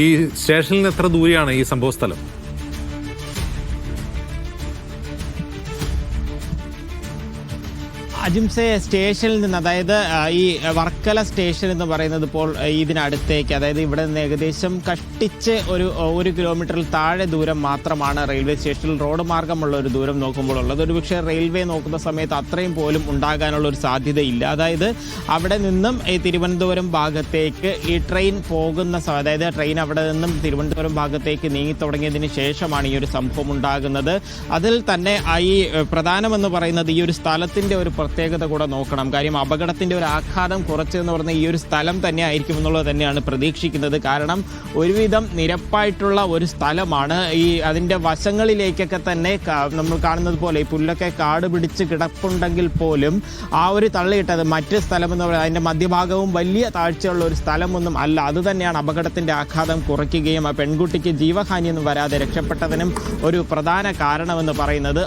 ഈ സ്റ്റേഷനിൽ നിന്ന് എത്ര ദൂരെയാണ് ഈ സംഭവ സ്ഥലം? അജിംസെ സ്റ്റേഷനിൽ നിന്ന്, അതായത് ഈ വർക്കല സ്റ്റേഷൻ എന്ന് പറയുന്നത് ഇപ്പോൾ ഇതിനടുത്തേക്ക്, അതായത് ഇവിടെ നിന്ന് ഏകദേശം കഷ്ടിച്ച് ഒരു കിലോമീറ്ററിൽ താഴെ ദൂരം മാത്രമാണ് റെയിൽവേ സ്റ്റേഷനിൽ റോഡ് മാർഗമുള്ള ഒരു ദൂരം നോക്കുമ്പോൾ ഉള്ളത്. ഒരുപക്ഷെ റെയിൽവേ നോക്കുന്ന സമയത്ത് അത്രയും പോലും ഉണ്ടാകാനുള്ള ഒരു സാധ്യതയില്ല. അതായത് അവിടെ നിന്നും ഈ തിരുവനന്തപുരം ഭാഗത്തേക്ക് ഈ ട്രെയിൻ പോകുന്ന, അതായത് ട്രെയിൻ അവിടെ നിന്നും തിരുവനന്തപുരം ഭാഗത്തേക്ക് നീങ്ങി തുടങ്ങിയതിന് ശേഷമാണ് ഈ ഒരു സംഭവം ഉണ്ടാകുന്നത്. അതിൽ തന്നെ ഈ പ്രധാനമെന്ന് പറയുന്നത് ഈ ഒരു സ്ഥലത്തിൻ്റെ ഒരു പ്രത്യേകത കൂടെ നോക്കണം. കാര്യം അപകടത്തിൻ്റെ ഒരു ആഘാതം കുറച്ചെന്ന് പറഞ്ഞാൽ ഈ ഒരു സ്ഥലം തന്നെ ആയിരിക്കും എന്നുള്ളത് തന്നെയാണ് പ്രതീക്ഷിക്കുന്നത്. കാരണം ഒരുവിധം നിരപ്പായിട്ടുള്ള ഒരു സ്ഥലമാണ്. അതിൻ്റെ വശങ്ങളിലേക്കൊക്കെ തന്നെ നമ്മൾ കാണുന്നത് പോലെ ഈ പുല്ലൊക്കെ കാട് പിടിച്ച് കിടപ്പുണ്ടെങ്കിൽ പോലും ആ ഒരു തള്ളിയിട്ടത് മറ്റ് സ്ഥലമെന്ന് പറയുന്നത് അതിൻ്റെ മധ്യഭാഗവും വലിയ താഴ്ചയുള്ള ഒരു സ്ഥലമൊന്നും അല്ല. അത് തന്നെയാണ് അപകടത്തിൻ്റെ ആഘാതം കുറയ്ക്കുകയും ആ പെൺകുട്ടിക്ക് ജീവഹാനിയൊന്നും വരാതെ രക്ഷപ്പെട്ടതിനും ഒരു പ്രധാന കാരണമെന്ന് പറയുന്നത്.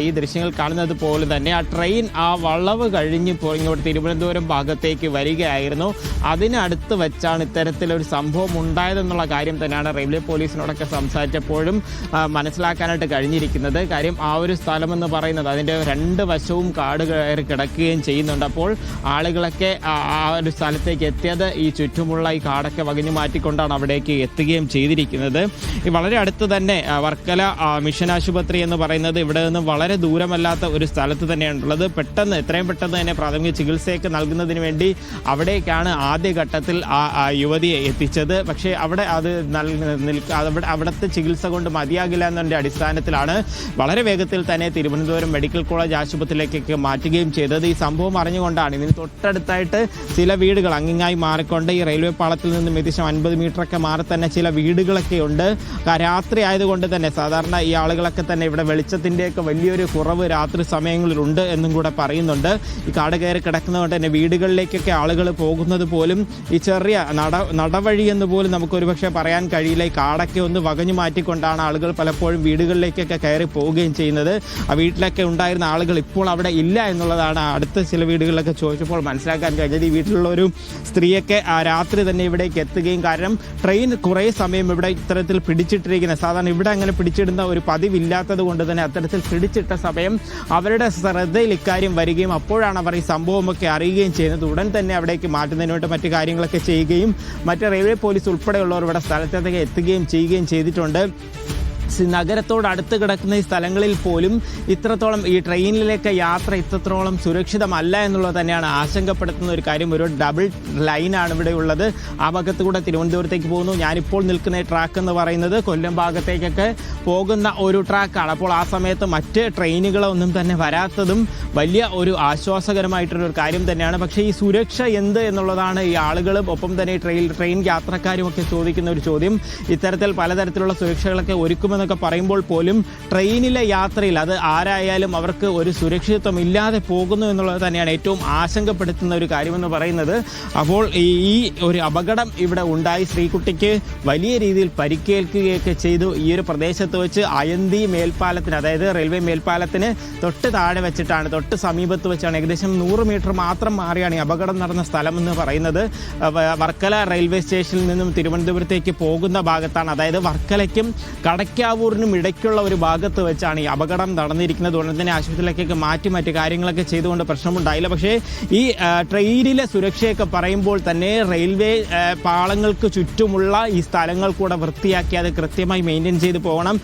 ഈ ദൃശ്യങ്ങൾ കാണുന്നത് പോലെ തന്നെ ആ ട്രെയിൻ ആ വളവ് കഴിഞ്ഞ് ഇങ്ങോട്ട് തിരുവനന്തപുരം ഭാഗത്തേക്ക് വരികയായിരുന്നു. അതിനടുത്ത് വെച്ചാണ് ഇത്തരത്തിലൊരു സംഭവം ഉണ്ടായതെന്നുള്ള കാര്യം തന്നെയാണ് റെയിൽവേ പോലീസിനോടൊക്കെ സംസാരിച്ചപ്പോഴും മനസ്സിലാക്കാനായിട്ട് കഴിഞ്ഞിരിക്കുന്നത്. കാര്യം ആ ഒരു സ്ഥലമെന്ന് പറയുന്നത് അതിൻ്റെ രണ്ട് വശവും കാട് കയറി കിടക്കുകയും ചെയ്യുന്നുണ്ട്. അപ്പോൾ ആളുകളൊക്കെ ആ ഒരു സ്ഥലത്തേക്ക് എത്തിയത് ഈ ചുറ്റുമുള്ള ഈ കാടൊക്കെ വകഞ്ഞു മാറ്റിക്കൊണ്ടാണ് അവിടേക്ക് എത്തുകയും ചെയ്തിരിക്കുന്നത്. വളരെ അടുത്ത് തന്നെ വർക്കല മിഷൻ ആശുപത്രി എന്ന് പറയുന്നത് ഇവിടെ നിന്ന് വളരെ ദൂരമല്ലാത്ത ഒരു സ്ഥലത്ത് തന്നെയാണുള്ളത്. എത്രയും പെട്ടെന്ന് തന്നെ പ്രാഥമിക ചികിത്സയൊക്കെ നൽകുന്നതിന് വേണ്ടി അവിടേക്കാണ് ആദ്യഘട്ടത്തിൽ ആ യുവതിയെ എത്തിച്ചത്. പക്ഷേ അവിടുത്തെ ചികിത്സ കൊണ്ട് മതിയാകില്ല എന്നതിൻ്റെ അടിസ്ഥാനത്തിലാണ് വളരെ വേഗത്തിൽ തന്നെ തിരുവനന്തപുരം മെഡിക്കൽ കോളേജ് ആശുപത്രിയിലേക്കൊക്കെ മാറ്റുകയും ചെയ്തത്. ഈ സംഭവം അറിഞ്ഞുകൊണ്ടാണ്. ഇതിന് തൊട്ടടുത്തായിട്ട് ചില വീടുകൾ അങ്ങിങ്ങായി മാറിക്കൊണ്ട് ഈ റെയിൽവേ പാളത്തിൽ നിന്നും ഏകദേശം 50 മീറ്ററൊക്കെ മാറി തന്നെ ചില വീടുകളൊക്കെ ഉണ്ട്. രാത്രി ആയതുകൊണ്ട് തന്നെ സാധാരണ ഈ ആളുകളൊക്കെ തന്നെ ഇവിടെ വെളിച്ചത്തിൻ്റെയൊക്കെ വലിയൊരു കുറവ് രാത്രി സമയങ്ങളിലുണ്ട് എന്നും കൂടെ പറയുന്നുണ്ട്. ഈ കാട് കയറി കിടക്കുന്നതുകൊണ്ട് തന്നെ വീടുകളിലേക്കൊക്കെ ആളുകൾ പോകുന്നത് പോലും ഈ ചെറിയ നടവഴി എന്ന് പോലും നമുക്ക് ഒരുപക്ഷെ പറയാൻ കഴിയില്ല. ഈ കാടൊക്കെ ഒന്ന് വകഞ്ഞു മാറ്റിക്കൊണ്ടാണ് ആളുകൾ പലപ്പോഴും വീടുകളിലേക്കൊക്കെ കയറി പോവുകയും ചെയ്യുന്നത്. ആ വീട്ടിലൊക്കെ ഉണ്ടായിരുന്ന ആളുകൾ ഇപ്പോൾ അവിടെ ഇല്ല എന്നുള്ളതാണ് അടുത്ത ചില വീടുകളിലൊക്കെ ചോദിച്ചപ്പോൾ മനസ്സിലാക്കാൻ കഴിഞ്ഞത്. ഈ വീട്ടിലുള്ള ഒരു സ്ത്രീയൊക്കെ രാത്രി തന്നെ ഇവിടേക്ക് എത്തുകയും, കാരണം ട്രെയിൻ കുറേ സമയം ഇവിടെ ഇത്തരത്തിൽ പിടിച്ചിട്ടിരിക്കുന്നത്, സാധാരണ ഇവിടെ അങ്ങനെ പിടിച്ചിടുന്ന ഒരു പതിവില്ലാത്തത് കൊണ്ട് തന്നെ അത്തരത്തിൽ പിടിച്ചിട്ട സമയം അവരുടെ ശ്രദ്ധയിൽ ഇക്കാര്യം വരികയും അപ്പോഴാണ് അവർ ഈ സംഭവമൊക്കെ അറിയുകയും ചെയ്യുന്നത്. ഉടൻ തന്നെ അവിടേക്ക് മാറ്റുന്നതിന് വേണ്ടി മറ്റു കാര്യങ്ങളൊക്കെ ചെയ്യുകയും മറ്റ് റെയിൽവേ പോലീസ് ഉൾപ്പെടെയുള്ളവർ ഇവിടെ സ്ഥലത്തേക്ക് എത്തുകയും ചെയ്യുകയും ചെയ്തിട്ടുണ്ട്. നഗരത്തോട് അടുത്ത് കിടക്കുന്ന ഈ സ്ഥലങ്ങളിൽ പോലും ഇത്രത്തോളം ഈ ട്രെയിനിലേക്ക് യാത്ര ഇത്രത്തോളം സുരക്ഷിതമല്ല എന്നുള്ളത് തന്നെയാണ് ആശങ്കപ്പെടുത്തുന്ന ഒരു കാര്യം. ഒരു ഡബിൾ ലൈനാണ് ഇവിടെ ഉള്ളത്. ആ ഭാഗത്ത് കൂടെ തിരുവനന്തപുരത്തേക്ക് പോകുന്നു. ഞാനിപ്പോൾ നിൽക്കുന്ന ട്രാക്ക് എന്ന് പറയുന്നത് കൊല്ലം ഭാഗത്തേക്കൊക്കെ പോകുന്ന ഒരു ട്രാക്കാണ്. അപ്പോൾ ആ സമയത്ത് മറ്റ് ട്രെയിനുകളൊന്നും തന്നെ വരാത്തതും വലിയ ഒരു ആശ്വാസകരമായിട്ടുള്ളൊരു കാര്യം തന്നെയാണ്. പക്ഷേ ഈ സുരക്ഷ എന്ത് എന്നുള്ളതാണ് ഈ ആളുകളും ഒപ്പം തന്നെ ട്രെയിൻ യാത്രക്കാരും ഒക്കെ ചോദിക്കുന്ന ഒരു ചോദ്യം. ഇത്തരത്തിൽ പലതരത്തിലുള്ള സുരക്ഷകളൊക്കെ ഒരുക്കുമെന്നൊക്കെ പറയുമ്പോൾ പോലും ട്രെയിനിലെ യാത്രയിൽ അത് ആരായാലും അവർക്ക് ഒരു സുരക്ഷിതത്വം ഇല്ലാതെ പോകുന്നു എന്നുള്ളത് തന്നെയാണ് ഏറ്റവും ആശങ്കപ്പെടുത്തുന്ന ഒരു കാര്യമെന്ന് പറയുന്നത്. അപ്പോൾ ഈ ഒരു അപകടം ഇവിടെ ഉണ്ടായി. ശ്രീകുട്ടിക്ക് വലിയ രീതിയിൽ പരിക്കേൽക്കുകയൊക്കെ ചെയ്തു. ഈ ഒരു പ്രദേശത്ത് വെച്ച് അയന്തി മേൽപ്പാലത്തിന്, അതായത് റെയിൽവേ മേൽപ്പാലത്തിന് തൊട്ട് താഴെ വെച്ചിട്ടാണ്, തൊട്ട് സമീപത്ത് വെച്ചാണ്, ഏകദേശം 100 മീറ്റർ മാത്രം മാറിയാണ് ഈ അപകടം നടന്ന സ്ഥലം എന്ന് പറയുന്നത്. വർക്കല റെയിൽവേ സ്റ്റേഷനിൽ നിന്നും തിരുവനന്തപുരത്തേക്ക് പോകുന്ന ഭാഗത്താണ്, അതായത് വർക്കലയ്ക്കും കടയ്ക്കാവൂരിനും ഇടയ്ക്കുള്ള ഒരു ഭാഗത്ത് വെച്ചാണ് ഈ അപകടം നടന്നിരിക്കുന്നത്. ഉടനെ തന്നെ ആശുപത്രിയിലേക്കൊക്കെ മാറ്റി മറ്റു കാര്യങ്ങളൊക്കെ ചെയ്തുകൊണ്ട് പ്രശ്നമുണ്ടായില്ല. പക്ഷേ ഈ ട്രെയിനിലെ സുരക്ഷയൊക്കെ പറയുമ്പോൾ തന്നെ റെയിൽവേ പാളങ്ങൾക്ക് ചുറ്റുമുള്ള ഈ സ്ഥലങ്ങൾ കൂടെ വൃത്തിയാക്കി അത് കൃത്യമായി മെയിൻറ്റെയിൻ ചെയ്ത് പോകണം.